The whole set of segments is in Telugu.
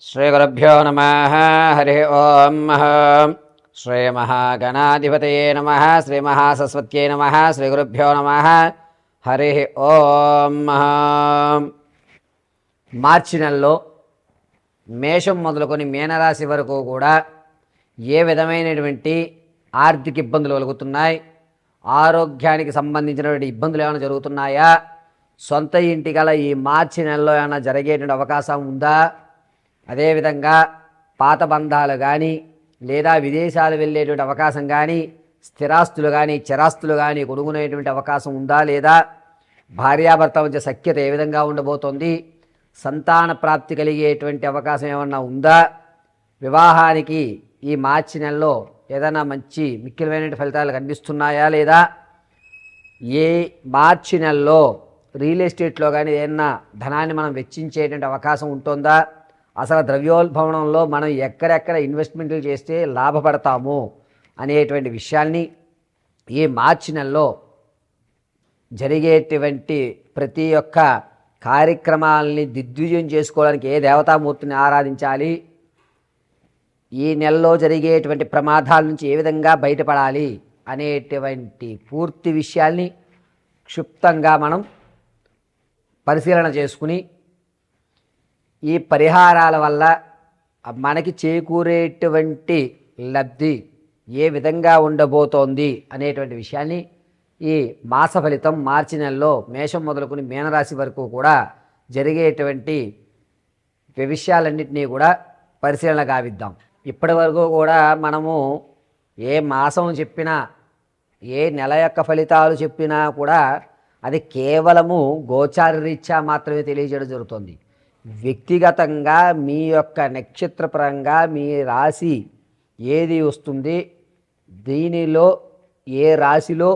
శ్రీగురుభ్యో నమః. హరి ఓం. శ్రీమహాగణాధిపతయే నమః. శ్రీమహాసరస్వత్యై నమః. శ్రీగురుభ్యో నమః. హరి ఓం. మార్చి నెలలో మేషం మొదలుకొని మీనరాశి వరకు కూడా ఏ విధమైనటువంటి ఆర్థిక ఇబ్బందులు కలుగుతున్నాయి, ఆరోగ్యానికి సంబంధించినటువంటి ఇబ్బందులు ఏమైనా జరుగుతున్నాయా, సొంత ఇంటి గల ఈ మార్చి నెలలో ఏమైనా జరిగేటువంటి అవకాశం ఉందా, అదేవిధంగా పాత బంధాలు కానీ లేదా విదేశాలు వెళ్ళేటువంటి అవకాశం కానీ, స్థిరాస్తులు కానీ చరాస్తులు కానీ కొనుక్కునేటువంటి అవకాశం ఉందా లేదా, భార్యాభర్త మధ్య సఖ్యత ఏ విధంగా ఉండబోతోంది, సంతాన ప్రాప్తి కలిగేటువంటి అవకాశం ఏమన్నా ఉందా, వివాహానికి ఈ మార్చి నెలలో ఏదైనా మంచి మిక్కిలమైన ఫలితాలు కనిపిస్తున్నాయా లేదా, ఏ మార్చి నెలలో రియల్ ఎస్టేట్లో కానీ ఏదైనా ధనాన్ని మనం వెచ్చించేటువంటి అవకాశం ఉంటుందా, అసలు ద్రవ్యోల్బణంలో మనం ఎక్కడెక్కడ ఇన్వెస్ట్మెంట్లు చేస్తే లాభపడతాము అనేటువంటి విషయాల్ని ఈ మార్చి నెలలో జరిగేటువంటి ప్రతి ఒక్క కార్యక్రమాలని దిగ్విజయం చేసుకోవడానికి ఏ దేవతామూర్తిని ఆరాధించాలి, ఈ నెలలో జరిగేటువంటి ప్రమాదాల నుంచి ఏ విధంగా బయటపడాలి అనేటువంటి పూర్తి విషయాల్ని క్షుప్తంగా మనం పరిశీలన చేసుకుని ఈ పరిహారాల వల్ల మనకి చేకూరేటువంటి లబ్ధి ఏ విధంగా ఉండబోతోంది అనేటువంటి విషయాన్ని ఈ మాస ఫలితం మార్చి నెలలో మేషం మొదలుకొని మీనరాశి వరకు కూడా జరిగేటువంటి విషయాలన్నింటినీ కూడా పరిశీలన గావిద్దాం. ఇప్పటి వరకు కూడా మనము ఏ మాసం చెప్పినా ఏ నెల యొక్క ఫలితాలు చెప్పినా కూడా అది కేవలము గోచార రీత్యా మాత్రమే తెలియజేయడం జరుగుతుంది. వ్యక్తిగతంగా మీ యొక్క నక్షత్రపరంగా మీ రాశి ఏది వస్తుంది, దీనిలో ఏ రాశిలో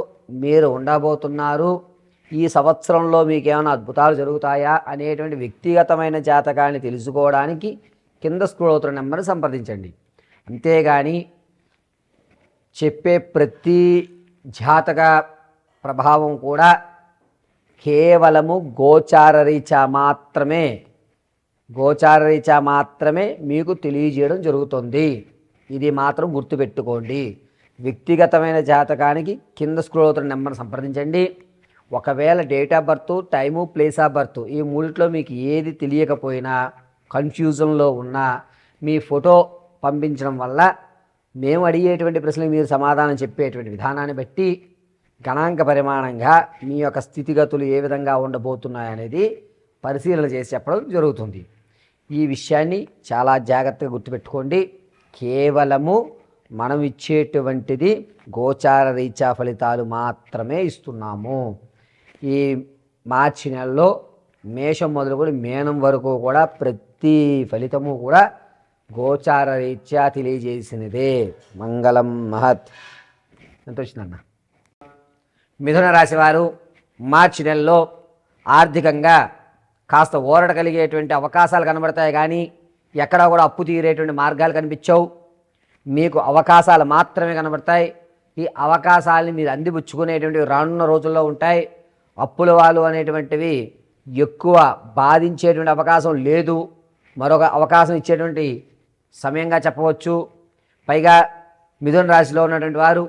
మీరు ఉండబోతున్నారు, ఈ సంవత్సరంలో మీకు ఏమైనా అద్భుతాలు జరుగుతాయా అనేటువంటి వ్యక్తిగతమైన జాతకాన్ని తెలుసుకోవడానికి కింద స్క్రోల్ అవుతున్న నెంబర్ని సంప్రదించండి. అంతేగాని చెప్పే ప్రతి జాతక ప్రభావం కూడా కేవలము గోచారరీత్యా మాత్రమే మీకు తెలియజేయడం జరుగుతుంది. ఇది మాత్రం గుర్తుపెట్టుకోండి. వ్యక్తిగతమైన జాతకానికి కింద స్క్రోల్ అవుతున్న నెంబర్ సంప్రదించండి. ఒకవేళ date of birth, time, place of birth ఈ మూడిట్లో మీకు ఏది తెలియకపోయినా, కన్ఫ్యూజన్లో ఉన్నా మీ ఫోటో పంపించడం వల్ల మేము అడిగేటువంటి ప్రశ్నలకు మీరు సమాధానం చెప్పేటువంటి విధానాన్ని బట్టి గణాంక పరిమాణంగా మీ యొక్క స్థితిగతులు ఏ విధంగా ఉండబోతున్నాయనేది పరిశీలన చేసి చెప్పడం జరుగుతుంది. ఈ విషయాన్ని చాలా జాగ్రత్తగా గుర్తుపెట్టుకోండి. కేవలము మనం ఇచ్చేటువంటిది గోచార రీత్యా ఫలితాలు మాత్రమే ఇస్తున్నాము. ఈ మార్చి నెలలో మేషం మొదలుకొని మీనం వరకు కూడా ప్రతి ఫలితము కూడా గోచార రీత్యా తెలియజేసినదే. మంగళం మహత్. ఎంత వచ్చిందన్న? మిథున రాశి వారు మార్చి నెలలో ఆర్థికంగా కాస్త ఊరట కలిగేటువంటి అవకాశాలు కనబడతాయి, కానీ ఎక్కడా కూడా అప్పు తీరేటువంటి మార్గాలు కనిపించవు. మీకు అవకాశాలు మాత్రమే కనబడతాయి. ఈ అవకాశాలని మీరు అందిపుచ్చుకునేటువంటివి రానున్న రోజుల్లో ఉంటాయి. అప్పుల వాళ్ళు అనేటువంటివి ఎక్కువ బాధించేటువంటి అవకాశం లేదు. మరొక అవకాశం ఇచ్చేటువంటి సమయంగా చెప్పవచ్చు. పైగా మిథున రాశిలో ఉన్నటువంటి వారు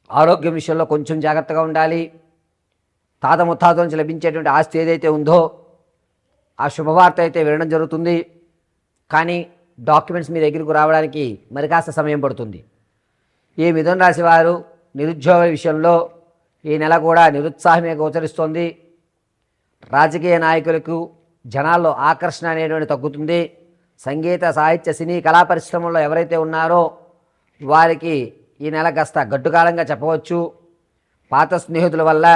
ఆరోగ్యం విషయంలో కొంచెం జాగ్రత్తగా ఉండాలి. తాత ముత్తాతల నుంచి లభించేటువంటి ఆస్తి ఏదైతే ఉందో ఆ శుభవార్త అయితే వినడం జరుగుతుంది, కానీ డాక్యుమెంట్స్ మీ దగ్గరకు రావడానికి మరి కాస్త సమయం పడుతుంది. ఈ మిథున రాశి వారు నిరుద్యోగ విషయంలో ఈ నెల కూడా నిరుత్సాహమే గోచరిస్తోంది. రాజకీయ నాయకులకు జనాల్లో ఆకర్షణ అనేటువంటి తగ్గుతుంది. సంగీత, సాహిత్య, సినీ, కళా పరిశ్రమల్లో ఎవరైతే ఉన్నారో వారికి ఈ నెల కాస్త గడ్డుకాలంగా చెప్పవచ్చు. పాత స్నేహితుల వల్ల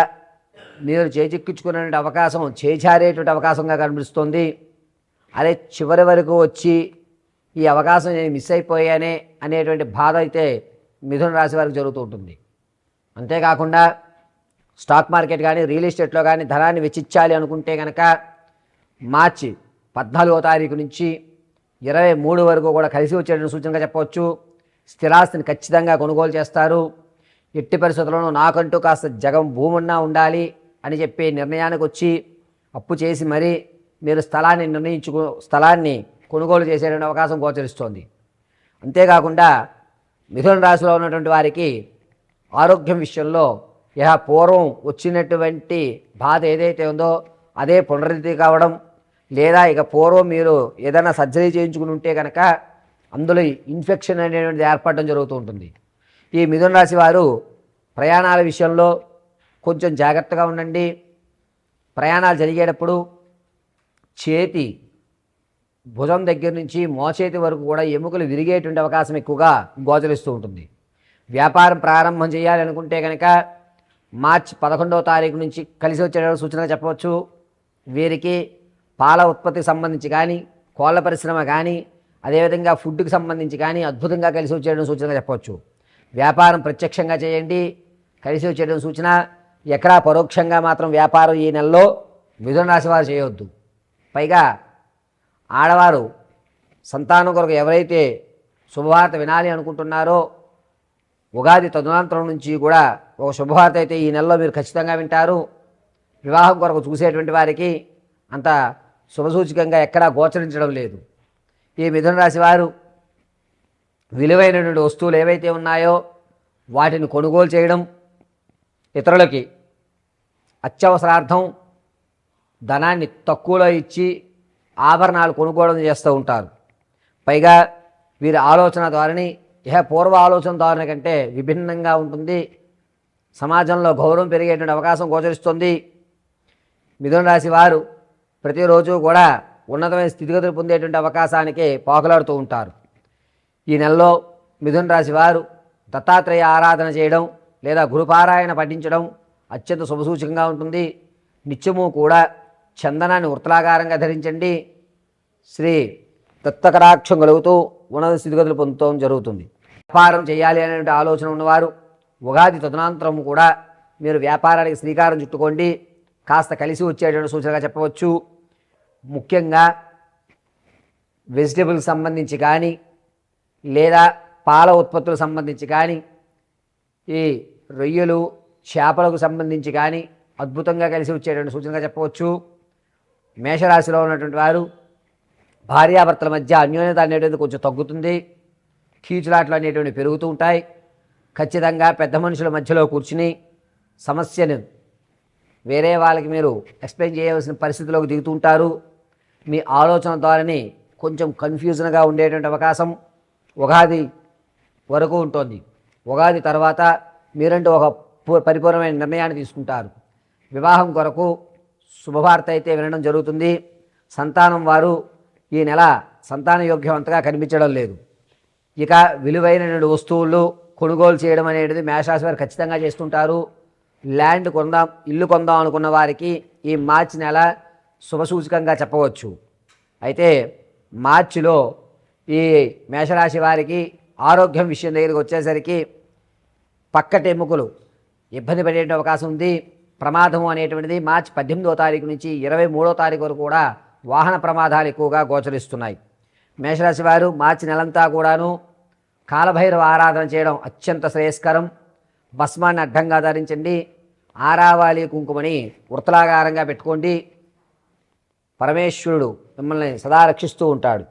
మీరు చేజిక్కించుకునే అవకాశం చేజారేటువంటి అవకాశంగా కనిపిస్తుంది. అదే చివరి వరకు వచ్చి ఈ అవకాశం నేను మిస్ అయిపోయానే అనేటువంటి బాధ అయితే మిథున రాశి వారికి జరుగుతూ ఉంటుంది. అంతేకాకుండా స్టాక్ మార్కెట్ కానీ రియల్ ఎస్టేట్లో కానీ ధనాన్ని వెచ్చించాలి అనుకుంటే కనుక మార్చి 14వ తారీఖు నుంచి 23 వరకు కూడా కలిసి వచ్చేటువంటి సూచనగా చెప్పవచ్చు. స్థిరాస్తిని ఖచ్చితంగా కొనుగోలు చేస్తారు. ఎట్టి పరిస్థితుల్లోనూ నాకంటూ కాస్త జగం భూమున్నా ఉండాలి అని చెప్పి నిర్ణయానికి వచ్చి అప్పు చేసి మరీ మీరు స్థలాన్ని కొనుగోలు చేసేటువంటి అవకాశం గోచరిస్తోంది. అంతేకాకుండా మిథున రాశిలో ఉన్నటువంటి వారికి ఆరోగ్యం విషయంలో పూర్వం వచ్చినటువంటి బాధ ఏదైతే ఉందో అదే పునరుద్ధి కావడం, లేదా ఇక పూర్వం మీరు ఏదైనా సర్జరీ చేయించుకుని ఉంటే కనుక అందులో ఇన్ఫెక్షన్ అనేటువంటిది ఏర్పడడం జరుగుతూ ఉంటుంది. ఈ మిథున రాశి వారు ప్రయాణాల విషయంలో కొంచెం జాగ్రత్తగా ఉండండి. ప్రయాణాలు జరిగేటప్పుడు చేతి భుజం దగ్గర నుంచి మోచేతి వరకు కూడా ఎముకలు విరిగేటువంటి అవకాశం ఎక్కువగా గోచరిస్తూ ఉంటుంది. వ్యాపారం ప్రారంభం చేయాలి అనుకుంటే కనుక మార్చి 11వ తారీఖు నుంచి కలిసి వచ్చే సూచనగా చెప్పవచ్చు. వీరికి పాల ఉత్పత్తికి సంబంధించి కానీ, కోళ్ళ పరిశ్రమ కానీ, అదేవిధంగా ఫుడ్కి సంబంధించి కానీ అద్భుతంగా కలిసి వచ్చేయడం సూచనగా చెప్పవచ్చు. వ్యాపారం ప్రత్యక్షంగా చేయండి, కలిసి వచ్చేయడం సూచన. ఎక్కడా పరోక్షంగా మాత్రం వ్యాపారం ఈ నెలలో మిథున రాశి వారు చేయవద్దు. పైగా ఆడవారు సంతానం కొరకు ఎవరైతే శుభవార్త వినాలి అనుకుంటున్నారో ఉగాది తదనంతరం నుంచి కూడా ఒక శుభవార్త అయితే ఈ నెలలో మీరు ఖచ్చితంగా వింటారు. వివాహం కొరకు చూసేటువంటి వారికి అంత శుభసూచకంగా ఎక్కడా గోచరించడం లేదు. ఈ మిథున రాశి వారు విలువైనటువంటి వస్తువులు ఏవైతే ఉన్నాయో వాటిని కొనుగోలు చేయడం, ఇతరులకి అత్యవసరార్థం ధనాన్ని తక్కువలో ఇచ్చి ఆభరణాలు కొనుగోలు చేస్తూ ఉంటారు. పైగా వీరి ఆలోచన ధోరణి పూర్వ ఆలోచన ధోరణి కంటే విభిన్నంగా ఉంటుంది. సమాజంలో గౌరవం పెరిగేటువంటి అవకాశం గోచరిస్తుంది. మిథున రాశి వారు ప్రతిరోజు కూడా ఉన్నతమైన స్థితిగతులు పొందేటువంటి అవకాశానికి పోకలాడుతూ ఉంటారు. ఈ నెలలో మిథున రాశి వారు దత్తాత్రేయ ఆరాధన చేయడం లేదా గురుపారాయణ పఠించడం అత్యంత శుభసూచకంగా ఉంటుంది. నిత్యము కూడా చందనాన్ని వృత్తలాకారంగా ధరించండి. శ్రీ దత్తకటాక్షం కలుగుతూ ఉన్నత స్థితిగతులు పొందడం జరుగుతుంది. వ్యాపారం చేయాలి అనే ఆలోచన ఉన్నవారు ఉగాది తదనంతరం కూడా మీరు వ్యాపారానికి శ్రీకారం చుట్టుకోండి. కాస్త కలిసి వచ్చేటువంటి సూచనగా చెప్పవచ్చు. ముఖ్యంగా వెజిటేబుల్కి సంబంధించి కానీ, లేదా పాల ఉత్పత్తులకు సంబంధించి కానీ, ఈ రొయ్యలు చేపలకు సంబంధించి కానీ అద్భుతంగా కలిసి వచ్చేటువంటి సూచనగా చెప్పవచ్చు. మేషరాశిలో ఉన్నటువంటి వారు భార్యాభర్తల మధ్య అన్యోన్యత అనేటువంటిది కొంచెం తగ్గుతుంది. కీచులాట్లు అనేటువంటి పెరుగుతూ ఉంటాయి. ఖచ్చితంగా పెద్ద మనుషుల మధ్యలో కూర్చుని సమస్యను వేరే వాళ్ళకి మీరు ఎక్స్ప్లెయిన్ చేయవలసిన పరిస్థితిలోకి దిగుతూ ఉంటారు. మీ ఆలోచన ద్వారానే కొంచెం కన్ఫ్యూజన్గా ఉండేటువంటి అవకాశం ఉగాది వరకు ఉంటుంది. ఉగాది తర్వాత మీరంటూ ఒక పరిపూర్ణమైన నిర్ణయాన్ని తీసుకుంటారు. వివాహం కొరకు శుభవార్త అయితే వినడం జరుగుతుంది. సంతానం వారు ఈ నెల సంతాన యోగ్యవంతగా కనిపించడం లేదు. ఇక విలువైన వస్తువులు కొనుగోలు చేయడం అనేది మేషరాశి వారు ఖచ్చితంగా చేస్తుంటారు. ల్యాండ్ కొందాం, ఇల్లు కొందాం అనుకున్న వారికి ఈ మార్చి నెల శుభసూచకంగా చెప్పవచ్చు. అయితే మార్చిలో ఈ మేషరాశి వారికి ఆరోగ్యం విషయం దగ్గరికి వచ్చేసరికి పక్కటి ఎముకలు ఇబ్బంది పడే అవకాశం ఉంది. ప్రమాదము అనేటువంటిది మార్చి 18వ తారీఖు నుంచి 23వ తారీఖు వరకు కూడా వాహన ప్రమాదాలు ఎక్కువగా గోచరిస్తున్నాయి. మేషరాశి వారు మార్చి నెలంతా కూడాను కాలభైరవ ఆరాధన చేయడం అత్యంత శ్రేయస్కరం. భస్మాన్ని అడ్డంగా ధరించండి. ఆరావాలి కుంకుమని వృత్తలాకారంగా పెట్టుకోండి. పరమేశ్వరుడు మిమ్మల్ని సదా రక్షిస్తూ ఉంటాడు.